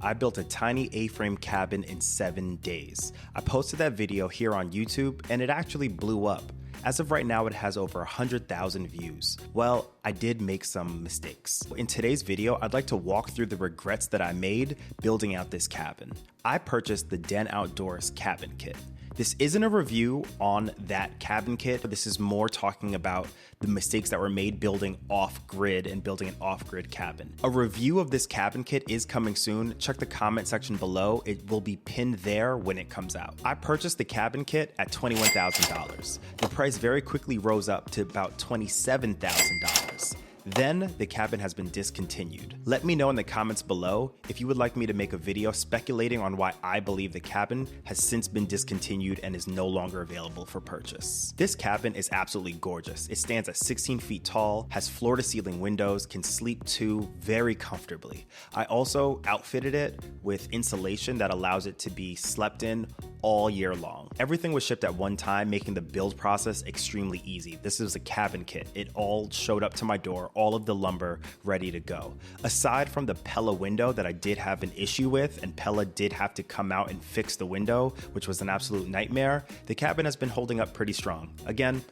I built a tiny A-frame cabin in 7 days. I posted that video here on YouTube and it actually blew up. As of right now, it has over 100,000 views. Well, I did make some mistakes. In today's video, I'd like to walk through the regrets that I made building out this cabin. I purchased the Den Outdoors cabin kit. This isn't a review on that cabin kit, but this is more talking about the mistakes that were made building off-grid and building an off-grid cabin. A review of this cabin kit is coming soon. Check the comment section below. It will be pinned there when it comes out. I purchased the cabin kit at $21,000. The price very quickly rose up to about $27,000. Then the cabin has been discontinued. Let me know in the comments below if you would like me to make a video speculating on why I believe the cabin has since been discontinued and is no longer available for purchase. This cabin is absolutely gorgeous. It stands at 16 feet tall, has floor to ceiling windows, can sleep 2 very comfortably. I also outfitted it with insulation that allows it to be slept in all year long. Everything was shipped at one time, making the build process extremely easy. This is a cabin kit. It all showed up to my door, all of the lumber ready to go. Aside from the Pella window that I did have an issue with, and Pella did have to come out and fix the window, which was an absolute nightmare, the cabin has been holding up pretty strong. Again,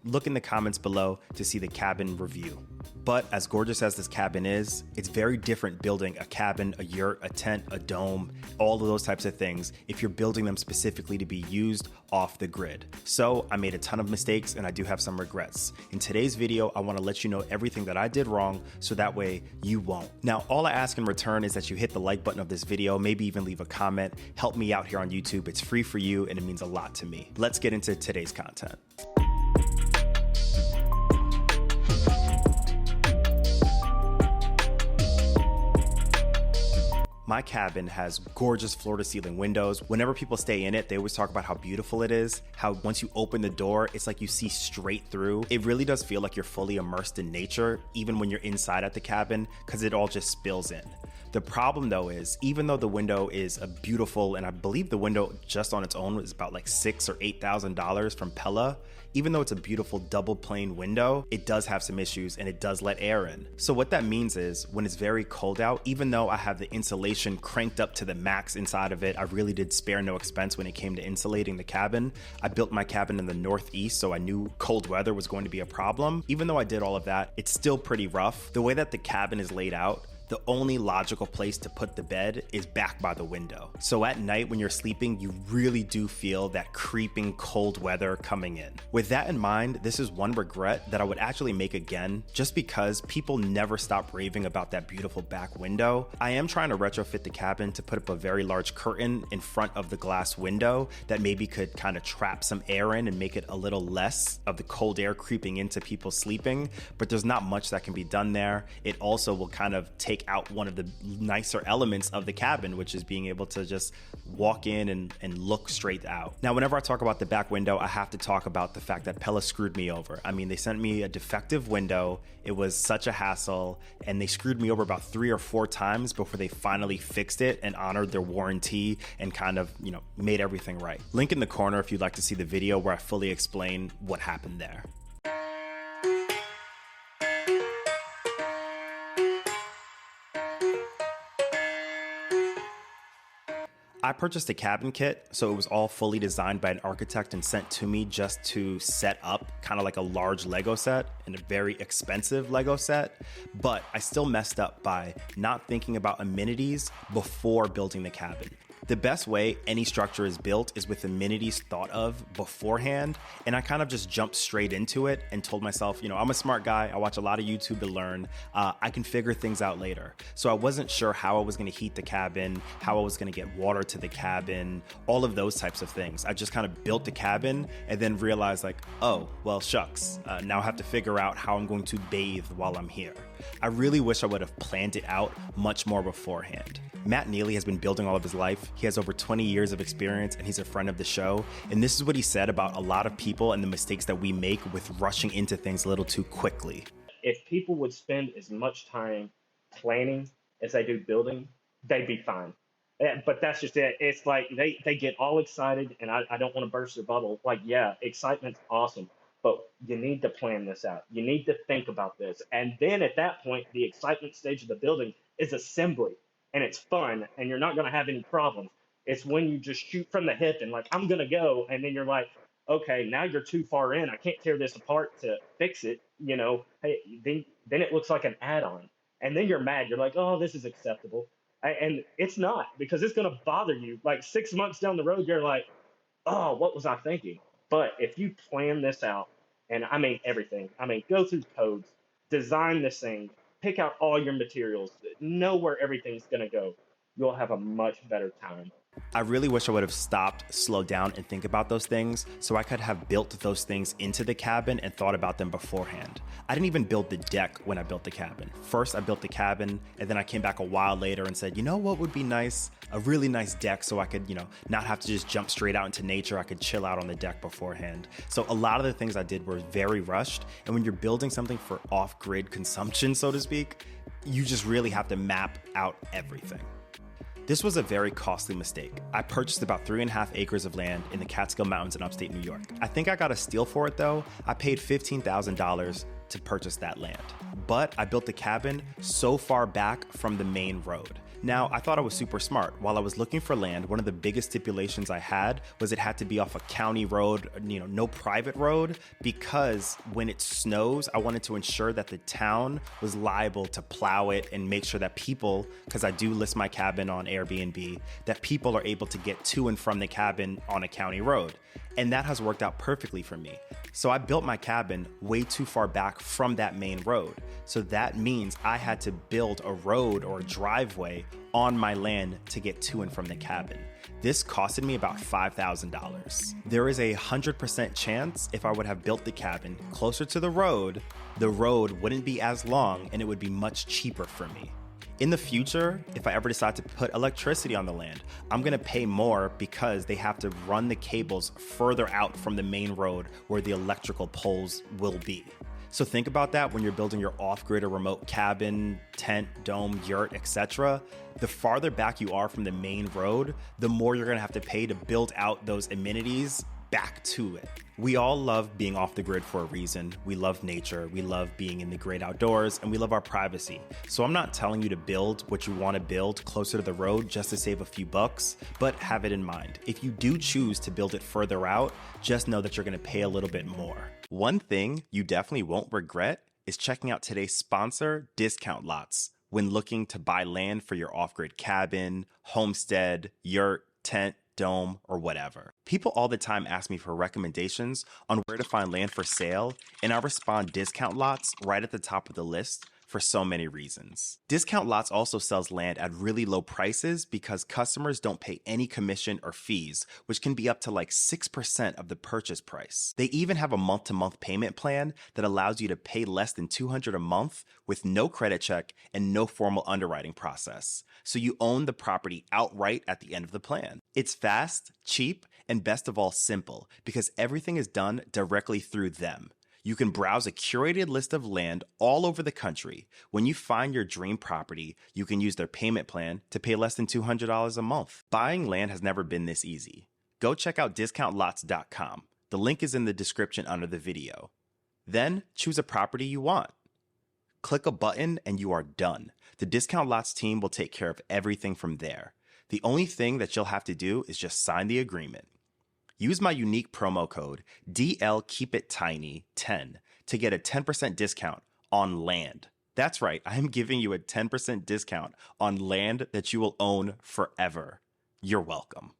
look in the comments below to see the cabin review. But as gorgeous as this cabin is, it's very different building a cabin, a yurt, a tent, a dome, all of those types of things if you're building them specifically to be used off the grid. So I made a ton of mistakes and I do have some regrets. In today's video, I want to let you know everything that I did wrong so that way you won't. Now, all I ask in return is that you hit the like button of this video, maybe even leave a comment, help me out here on YouTube. It's free for you and it means a lot to me. Let's get into today's content. My cabin has gorgeous floor-to-ceiling windows. Whenever people stay in it, they always talk about how beautiful it is, how once you open the door, it's like you see straight through. It really does feel like you're fully immersed in nature, even when you're inside at the cabin, because it all just spills in. The problem though is, even though the window is a beautiful, and I believe the window just on its own is about like $6,000 or $8,000 from Pella, even though it's a beautiful double pane window, it does have some issues and it does let air in. So what that means is when it's very cold out, even though I have the insulation cranked up to the max inside of it, I really did spare no expense when it came to insulating the cabin. I built my cabin in the Northeast, so I knew cold weather was going to be a problem. Even though I did all of that, it's still pretty rough. The way that the cabin is laid out, the only logical place to put the bed is back by the window. So at night when you're sleeping, you really do feel that creeping cold weather coming in. With that in mind, this is one regret that I would actually make again, just because people never stop raving about that beautiful back window. I am trying to retrofit the cabin to put up a very large curtain in front of the glass window that maybe could kind of trap some air in and make it a little less of the cold air creeping into people sleeping, but there's not much that can be done there. It also will kind of take out one of the nicer elements of the cabin, which is being able to just walk in and look straight out. Now, whenever I talk about the back window, I have to talk about the fact that Pella screwed me over. I mean, they sent me a defective window. It was such a hassle, and they screwed me over about 3 or 4 times before they finally fixed it and honored their warranty and kind of, made everything right. Link in the corner if you'd like to see the video where I fully explain what happened there. I purchased a cabin kit, so it was all fully designed by an architect and sent to me just to set up, kind of like a large Lego set and a very expensive Lego set. But I still messed up by not thinking about amenities before building the cabin. The best way any structure is built is with amenities thought of beforehand, and I kind of just jumped straight into it and told myself, I'm a smart guy, I watch a lot of YouTube to learn, I can figure things out later. So I wasn't sure how I was gonna heat the cabin, how I was gonna get water to the cabin, all of those types of things. I just kind of built the cabin and then realized like, oh, well, shucks, now I have to figure out how I'm going to bathe while I'm here. I really wish I would have planned it out much more beforehand. Matt Neely has been building all of his life. He has over 20 years of experience and he's a friend of the show. And this is what he said about a lot of people and the mistakes that we make with rushing into things a little too quickly. If people would spend as much time planning as they do building, they'd be fine. But that's just it. It's like they get all excited, and I don't want to burst their bubble. Like, yeah, excitement's awesome, but you need to plan this out. You need to think about this. And then at that point, the excitement stage of the building is assembly. and it's fun and you're not going to have any problems. It's when you just shoot from the hip and like, I'm going to go. And then you're like, okay, now you're too far in. I can't tear this apart to fix it. Hey, then it looks like an add-on. And then you're mad. You're like, oh, this is acceptable. And it's not, because it's going to bother you. Like 6 months down the road, you're like, oh, what was I thinking? But if you plan this out, and I mean everything, I mean, go through codes, design this thing, pick out all your materials, know where everything's going to go, you'll have a much better time. I really wish I would have stopped, slowed down, and think about those things so I could have built those things into the cabin and thought about them beforehand. I didn't even build the deck when I built the cabin. First, I built the cabin, and then I came back a while later and said, you know what would be nice? A really nice deck so I could, not have to just jump straight out into nature. I could chill out on the deck beforehand. So a lot of the things I did were very rushed, and when you're building something for off-grid consumption, so to speak, you just really have to map out everything. This was a very costly mistake. I purchased about 3.5 acres of land in the Catskill Mountains in upstate New York. I think I got a steal for it though. I paid $15,000 to purchase that land. But I built the cabin so far back from the main road. Now, I thought I was super smart. While I was looking for land, one of the biggest stipulations I had was it had to be off a county road, no private road, because when it snows, I wanted to ensure that the town was liable to plow it and make sure that people, because I do list my cabin on Airbnb, that people are able to get to and from the cabin on a county road. And that has worked out perfectly for me. So I built my cabin way too far back from that main road. So that means I had to build a road or a driveway on my land to get to and from the cabin. This costed me about $5,000. There is a 100% chance if I would have built the cabin closer to the road wouldn't be as long and it would be much cheaper for me. In the future, if I ever decide to put electricity on the land, I'm gonna pay more because they have to run the cables further out from the main road where the electrical poles will be. So think about that when you're building your off-grid or remote cabin, tent, dome, yurt, etc. The farther back you are from the main road, the more you're gonna have to pay to build out those amenities back to it. We all love being off the grid for a reason. We love nature, we love being in the great outdoors, and we love our privacy. So I'm not telling you to build what you want to build closer to the road just to save a few bucks, but have it in mind. If you do choose to build it further out, just know that you're going to pay a little bit more. One thing you definitely won't regret is checking out today's sponsor, Discount Lots, when looking to buy land for your off-grid cabin, homestead, yurt, tent, dome, or whatever. People all the time ask me for recommendations on where to find land for sale, and I respond Discount Lots right at the top of the list for so many reasons. Discount Lots also sells land at really low prices because customers don't pay any commission or fees, which can be up to like 6% of the purchase price. They even have a month-to-month payment plan that allows you to pay less than $200 a month with no credit check and no formal underwriting process. So you own the property outright at the end of the plan. It's fast, cheap, and best of all, simple because everything is done directly through them. You can browse a curated list of land all over the country. When you find your dream property, you can use their payment plan to pay less than $200 a month. Buying land has never been this easy. Go check out discountlots.com. The link is in the description under the video. Then choose a property you want. Click a button and you are done. The Discount Lots team will take care of everything from there. The only thing that you'll have to do is just sign the agreement. Use my unique promo code DLKeepItTiny10 to get a 10% discount on land. That's right, I am giving you a 10% discount on land that you will own forever. You're welcome.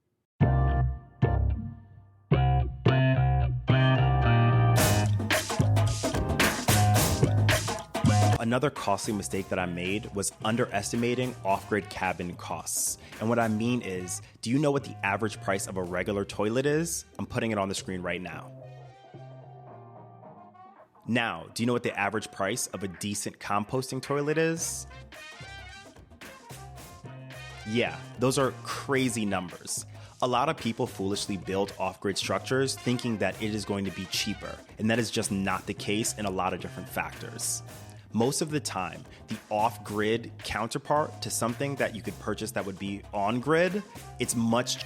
Another costly mistake that I made was underestimating off-grid cabin costs. And what I mean is, do you know what the average price of a regular toilet is? I'm putting it on the screen right now. Now, do you know what the average price of a decent composting toilet is? Yeah, those are crazy numbers. A lot of people foolishly build off-grid structures thinking that it is going to be cheaper, and that is just not the case in a lot of different factors. Most of the time, the off-grid counterpart to something that you could purchase that would be on-grid, it's much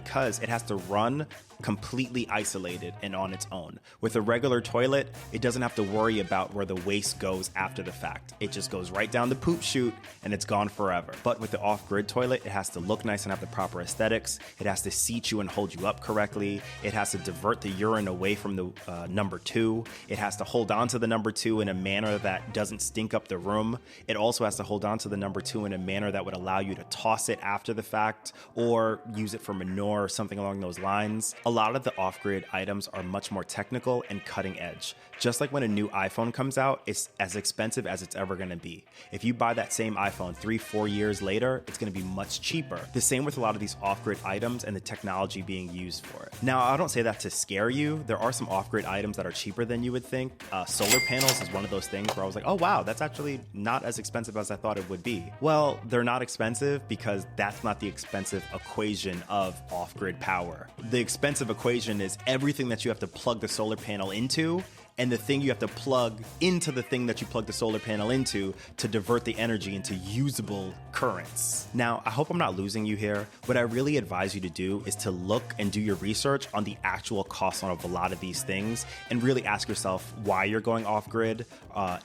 because it has to run completely isolated and on its own. With a regular toilet, it doesn't have to worry about where the waste goes after the fact. It just goes right down the poop chute and it's gone forever. But with the off-grid toilet, it has to look nice and have the proper aesthetics. It has to seat you and hold you up correctly. It has to divert the urine away from the number two. It has to hold on to the number two in a manner that doesn't stink up the room. It also has to hold on to the number two in a manner that would allow you to toss it after the fact or use it for manure or something along those lines. A lot of the off-grid items are much more technical and cutting edge. Just like when a new iPhone comes out, it's as expensive as it's ever going to be. If you buy that same iPhone 3-4 years later, it's going to be much cheaper. The same with a lot of these off-grid items and the technology being used for it. Now, I don't say that to scare you. There are some off-grid items that are cheaper than you would think. Solar panels is one of those things where I was like, oh wow, that's actually not as expensive as I thought it would be. Well, they're not expensive because that's not the expensive equation of off-grid power. The expensive equation is everything that you have to plug the solar panel into and the thing you have to plug into the thing that you plug the solar panel into to divert the energy into usable currents. Now, I hope I'm not losing you here. What I really advise you to do is to look and do your research on the actual cost of a lot of these things and really ask yourself why you're going off-grid,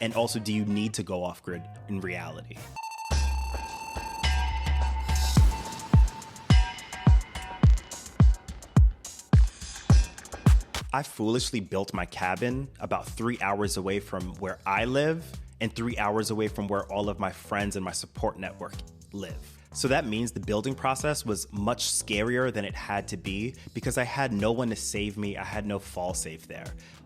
and also do you need to go off-grid in reality? I foolishly built my cabin about 3 hours away from where I live and 3 hours away from where all of my friends and my support network live. So that means the building process was much scarier than it had to be because I had no one to save me. I had no fall safe there.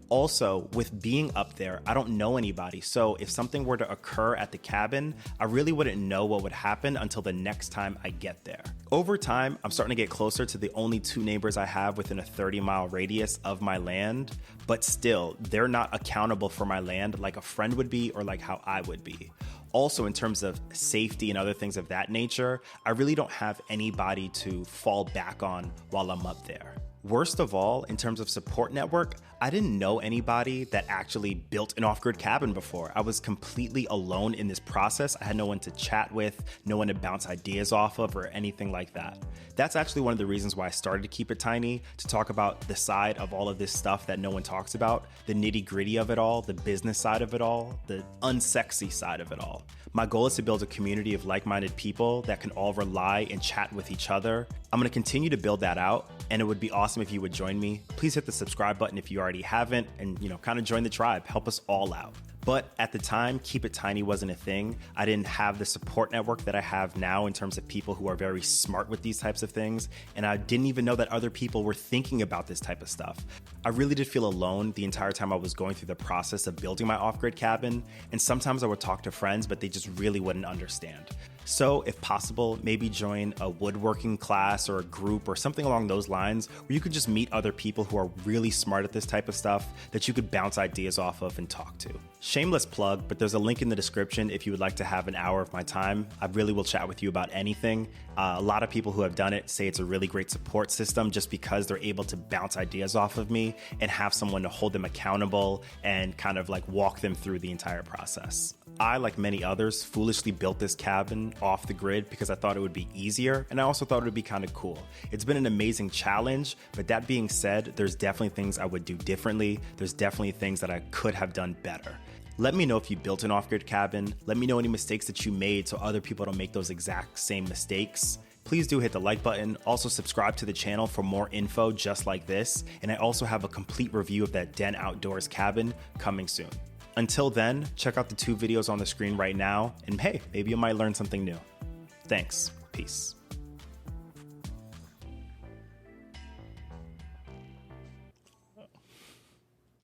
Also, with being up there, I don't know anybody, so if something were to occur at the cabin, I really wouldn't know what would happen until the next time I get there. Over time, I'm starting to get closer to the only 2 neighbors I have within a 30-mile radius of my land, but still, they're not accountable for my land like a friend would be or like how I would be. Also, in terms of safety and other things of that nature, I really don't have anybody to fall back on while I'm up there. Worst of all, in terms of support network, I didn't know anybody that actually built an off-grid cabin before. I was completely alone in this process. I had no one to chat with, no one to bounce ideas off of or anything like that. That's actually one of the reasons why I started to keep it tiny, to talk about the side of all of this stuff that no one talks about, the nitty-gritty of it all, the business side of it all, the unsexy side of it all. My goal is to build a community of like-minded people that can all rely and chat with each other. I'm going to continue to build that out, and it would be awesome if you would join me. Please hit the subscribe button if you already haven't, and kind of join the tribe. Help us all out. But at the time, Keep It Tiny wasn't a thing. I didn't have the support network that I have now in terms of people who are very smart with these types of things, and I didn't even know that other people were thinking about this type of stuff. I really did feel alone the entire time I was going through the process of building my off-grid cabin, and sometimes I would talk to friends, but they just really wouldn't understand. So if possible, maybe join a woodworking class or a group or something along those lines where you could just meet other people who are really smart at this type of stuff that you could bounce ideas off of and talk to. Shameless plug, but there's a link in the description if you would like to have an hour of my time. I really will chat with you about anything. A lot of people who have done it say it's a really great support system just because they're able to bounce ideas off of me and have someone to hold them accountable and kind of like walk them through the entire process. I, like many others, foolishly built this cabin off the grid because I thought it would be easier, and I also thought it would be kind of cool. It's been an amazing challenge, but that being said, there's definitely things I would do differently. There's definitely things that I could have done better. Let me know if you built an off-grid cabin. Let me know any mistakes that you made so other people don't make those exact same mistakes. Please do hit the like button. Also subscribe to the channel for more info just like this. And I also have a complete review of that Den Outdoors cabin coming soon. Until then, check out the 2 videos on the screen right now, and hey, maybe you might learn something new. Thanks. Peace.